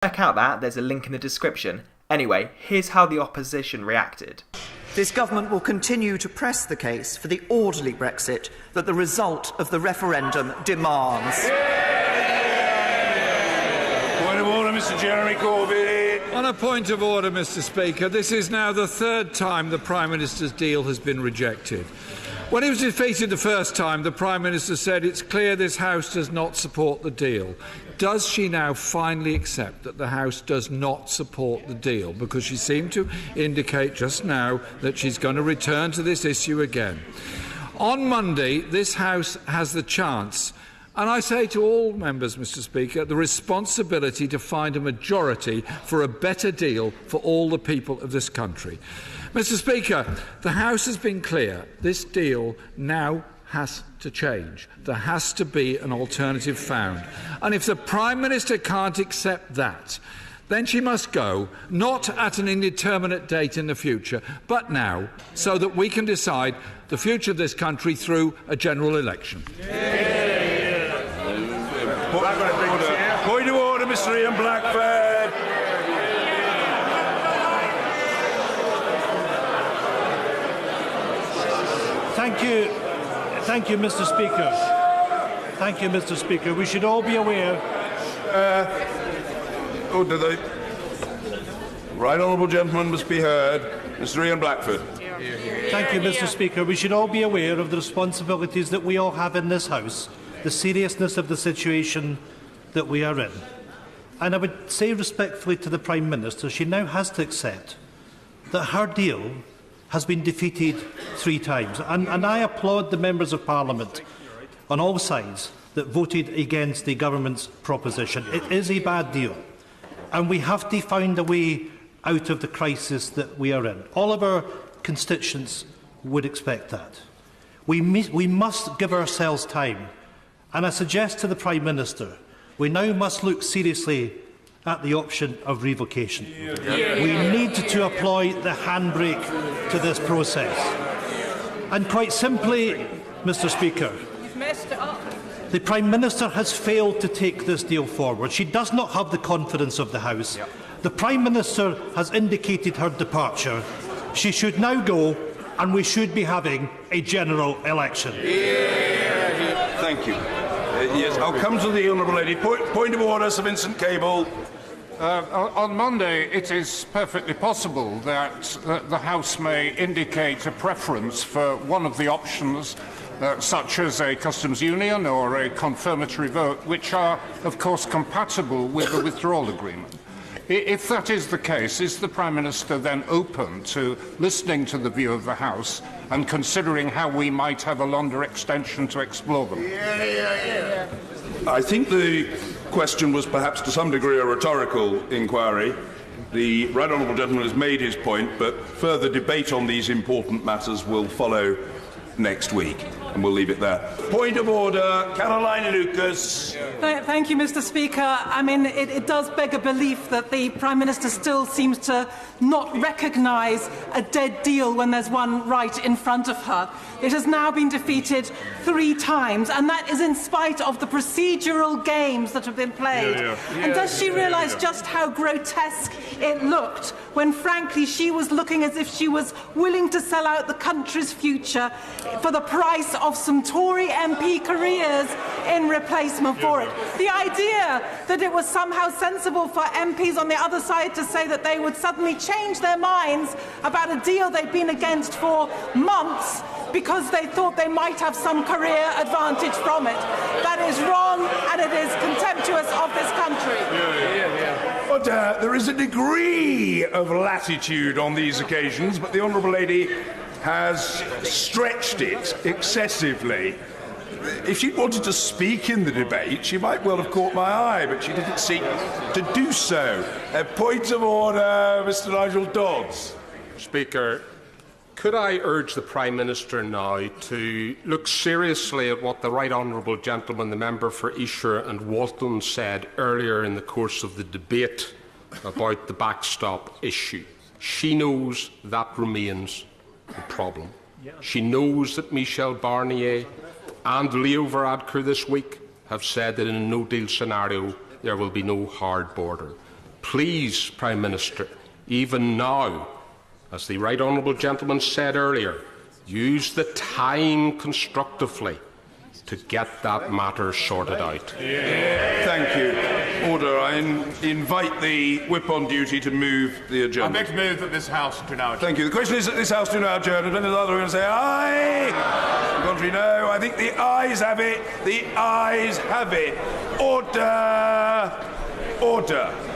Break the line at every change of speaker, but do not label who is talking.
Check out that, there's a link in the description. Anyway, here's how the opposition reacted.
This government will continue to press the case for the orderly Brexit that the result of the referendum demands.
Point of order, Mr. Jeremy Corbyn.
On a point of order, Mr. Speaker, this is now the third time the Prime Minister's deal has been rejected. When he was defeated the first time, the Prime Minister said it's clear this House does not support the deal. Does she now finally accept that the House does not support the deal? Because she seemed to indicate just now that she's going to return to this issue again. On Monday, this House has the chance, and I say to all members, Mr. Speaker, the responsibility to find a majority for a better deal for all the people of this country. Mr. Speaker, the House has been clear. This deal now has to change. There has to be an alternative found. And if the Prime Minister can't accept that, then she must go, not at an indeterminate date in the future, but now, so that we can decide the future of this country through a general election.
Point of order, Mr. Ian Blackford.
Thank you, Mr. Speaker. Thank you, Mr. Speaker. We should all be aware.
The right honourable gentleman must be heard. Mr. Ian Blackford.
Thank you, Mr. Speaker. We should all be aware of the responsibilities that we all have in this House, the seriousness of the situation that we are in. And I would say respectfully to the Prime Minister, she now has to accept that her deal has been defeated 3 times. And I applaud the members of Parliament on all sides that voted against the government's proposition. It is a bad deal, and we have to find a way out of the crisis that we are in. All of our constituents would expect that. We must give ourselves time, and I suggest to the Prime Minister we now must look seriously at the option of revocation. We need to apply the handbrake to this process. And quite simply, Mr. Speaker, the Prime Minister has failed to take this deal forward. She does not have the confidence of the House. The Prime Minister has indicated her departure. She should now go, and we should be having a general election.
Thank you. Yes, I'll come to the honourable lady. Point of order, Sir Vincent Cable.
On Monday, it is perfectly possible that the House may indicate a preference for one of the options, such as a customs union or a confirmatory vote, which are, of course, compatible with the withdrawal agreement. If that is the case, is the Prime Minister then open to listening to the view of the House and considering how we might have a longer extension to explore them?
I think the question was perhaps to some degree a rhetorical inquiry. The right honourable gentleman has made his point, but further debate on these important matters will follow next week, and we'll leave it there. Point of order, Caroline Lucas.
Thank you, Mr. Speaker. I mean, it does beg a belief that the Prime Minister still seems to not recognise a dead deal when there's one right in front of her. It has now been defeated 3 times, and that is in spite of the procedural games that have been played. And does she realise just how grotesque it looked when, frankly, she was looking as if she was willing to sell out the country's future for the price of some Tory MP careers in replacement for it? The idea that it was somehow sensible for MPs on the other side to say that they would suddenly change their minds about a deal they'd been against for months because they thought they might have some career advantage from it. That is wrong, and it is contemptuous of this country.
But there is a degree of latitude on these occasions, but the honourable lady has stretched it excessively. If she wanted to speak in the debate, she might well have caught my eye, but she didn't seek to do so. A point of order, Mr. Nigel Dodds.
Speaker, could I urge the Prime Minister now to look seriously at what the Right Honourable Gentleman, the member for Esher and Walton, said earlier in the course of the debate about the backstop issue? She knows that remains the problem. She knows that Michel Barnier and Leo Varadkar this week have said that in a no-deal scenario there will be no hard border. please, Prime Minister, even now, as the Right Honourable Gentleman said earlier, use the time constructively to get that matter sorted out.
Thank you. Order. I invite the whip on duty to move the agenda.
I beg to move that this House do now adjourn.
Thank you. The question is that this House do now adjourn. And then the other are going to say aye. The contrary, no. I think the ayes have it. The ayes have it. Order. Order.